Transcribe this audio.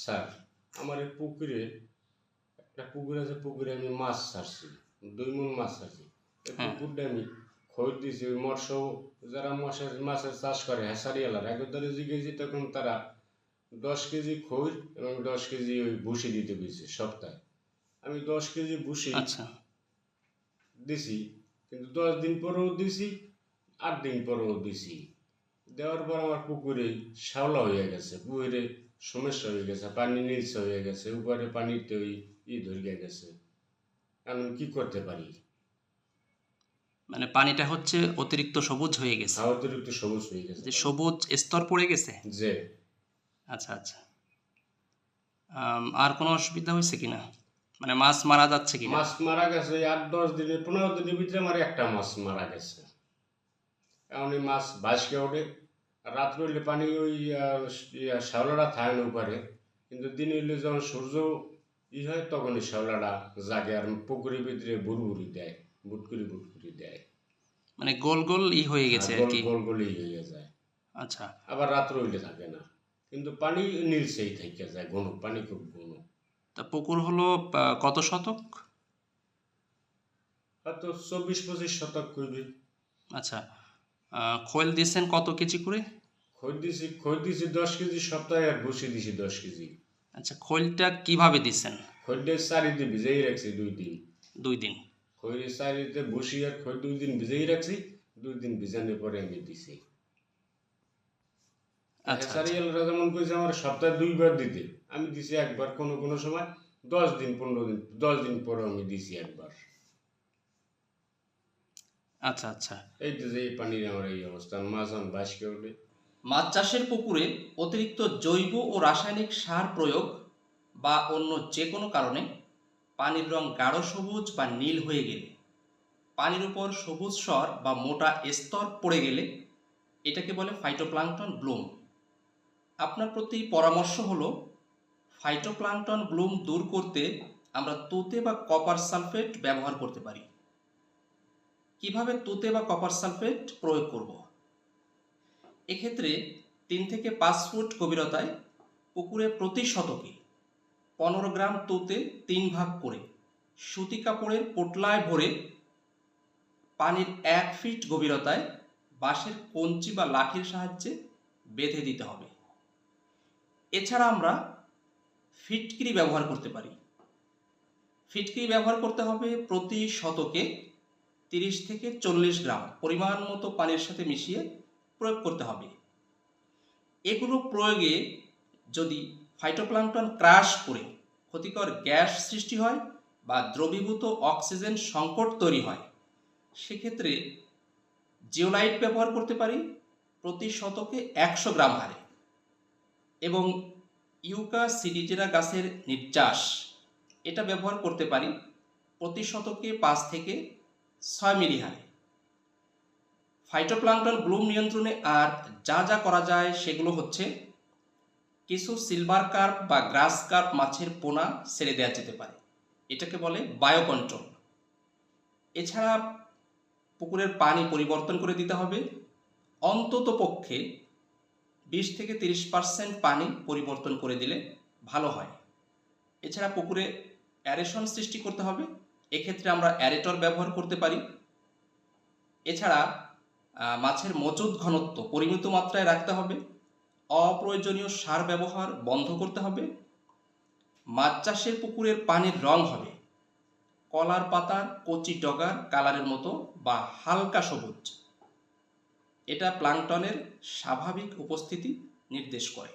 Sir, আমার এই পুকুরে একটা পুকুর আছে, পুকুরে আমি মাছ ছাড়ছি, 2 মণ মাছ ছাড়ছি। এই হ্যাঁ। পুকুরটা আমি খোঁজ দিয়েছি, ওই মৎস্য যারা মাছের চাষ করে হ্যাসারিওয়ালার একবার ধরে জিজ্ঞেসি, তখন তারা 10 কেজি খৈর এবং 10 কেজি ওই ভুসি দিতে বলছে সপ্তাহে। আমি 10 কেজি ভুসি আচ্ছা। দিছি, কিন্তু 10 দিন পরেও দিছি, 8 দিন পরেও দিছি। দেওয়ার পর আমার পুকুরে শ্যাওলা হয়ে গেছে, পুকুরে সমস্যা হয়ে গেছে, পানি নীলচে হয়ে গেছে, উপরে পানিতে ওই ধরে গেছে। আমি কি করতে পারি? মানে পানিটা হচ্ছে অতিরিক্ত সবুজ হয়ে গেছে, অতিরিক্ত সবুজ হয়ে গেছে, যে সবুজ স্তর পড়ে গেছে। যে আচ্ছা আচ্ছা। আর কোনো অসুবিধা হয়েছে কিনা, মানে মাছ মারা যাচ্ছে কিনা? মাছ মারা গেছে 8-10 দিনে, 15 দিনের ভিতরে আমার একটা মাছ মারা গেছে। এখন এই মাছ ভাসকে ওঠে, রাত্রে হইলে পানি ওই শ্যাওলাটা থাকে না উপরে, কিন্তু দিন হইলে যখন সূর্য হয় তখন এই শ্যাওলাটা জাগে আর পুকুরের ভিতরে বুড়বুড়ি দেয়, বুটকুরি দেয়। মানে গোল গোল হয়ে গেছে আর কি। গোল গোলই হয়ে যায়। আচ্ছা। আবার রাত্র হইলে থাকে না, কিন্তু পানি নীলচেই থেকে যায়, ঘন পানি, খুব ঘন। তা পুকুর হলো কত শতক? হয়তো 24-25 শতক করবে। আচ্ছা। খৈল দিয়েছেন কত কেজি করে? খৈর দিছি 10 কেজি সপ্তাহে, আর ভুসি দিছি 10 কেজি। আচ্ছা, খৈলটা কিভাবে দিচ্ছেন? খৈরটা চারিতে ভিজাই রাখছি 2 দিন। 2 দিন। খৈরের চারিতে ভুসি আর খৈর 2 দিন ভিজাই রাখছি, 2 দিন ভিজানোর পরে আমি দিছি। আচ্ছা। হ্যাচারিয়ালরা যেমন কইছে আমার সপ্তাহে 2 বার দিতে, আমি দিছি একবার, কোনো সময় 10 দিন 15 দিন 10 দিন পরে আমি দিছি একবার। আচ্ছা আচ্ছা। এই যে এই পানির আমার এই অবস্থা, মাছ আমি ভাসকে ওঠে। মাছ চাষের পুকুরে অতিরিক্ত জৈব ও রাসায়নিক সার প্রয়োগ বা অন্য যে কোনো কারণে পানির রং গাঢ় সবুজ বা নীল হয়ে গেলে, পানির উপর সবুজ স্বর বা মোটা স্তর পড়ে গেলে এটাকে বলে ফাইটোপ্লাঙ্কটন ব্লুম। আপনার প্রতি পরামর্শ হলো, ফাইটোপ্লাঙ্কটন ব্লুম দূর করতে আমরা তুতে বা কপার সালফেট ব্যবহার করতে পারি। কিভাবে তুতে বা কপার সালফেট প্রয়োগ করব? এক্ষেত্রে 3 থেকে 5 ফুট গভীরতায় পুকুরে প্রতি শতকে 15 গ্রাম তুতে 3 ভাগ করে সুতি কাপড়ের পোটলায় ভরে পানির 1 ফিট গভীরতায় বাঁশের কঞ্চি বা লাঠির সাহায্যে বেঁধে দিতে হবে। এছাড়া আমরা ফিটকিরি ব্যবহার করতে পারি। ফিটকিরি ব্যবহার করতে হবে প্রতি শতকে 30 থেকে 40 গ্রাম পরিমাণ মতো পানির সাথে মিশিয়ে প্রয়োগ করতে হবে। এগুলো প্রয়োগে যদি ফাইটোপ্লাঙ্কটন ক্রাশ করে ক্ষতিকর গ্যাস সৃষ্টি হয় বা দ্রবীভূত অক্সিজেন সংকট তৈরি হয়, সেক্ষেত্রে জিওলাইট ব্যবহার করতে পারি প্রতি শতকে 100 গ্রাম হারে, এবং ইউকা সিডিজেরা গাছের নির্যাস এটা ব্যবহার করতে পারি প্রতি শতকে 5 থেকে 6 মিলি হারে। ফাইটোপ্লাঙ্কটন ব্লুম নিয়ন্ত্রণে আর যা যা করা যায় সেগুলো হচ্ছে, কিছু সিলভার কার্প বা গ্রাস কার্প মাছের পোনা ছেড়ে দেওয়া যেতে পারে, এটাকে বলে বায়োকন্ট্রোল। এছাড়া পুকুরের পানি পরিবর্তন করে দিতে হবে, অন্তত পক্ষে 20 থেকে 30% পানি পরিবর্তন করে দিলে ভালো হয়। এছাড়া পুকুরে অ্যারেশন সৃষ্টি করতে হবে, এক্ষেত্রে আমরা অ্যারেটর ব্যবহার করতে পারি। এছাড়া মাছের মজুদ ঘনত্ব পরিমিত মাত্রায় রাখতে হবে, অপ্রয়োজনীয় সার ব্যবহার বন্ধ করতে হবে। মাছ চাষের পুকুরের পানির রং হবে কলার পাতার কচি ডগার কালারের মতো বা হালকা সবুজ, এটা প্লাঙ্কটনের স্বাভাবিক উপস্থিতি নির্দেশ করে।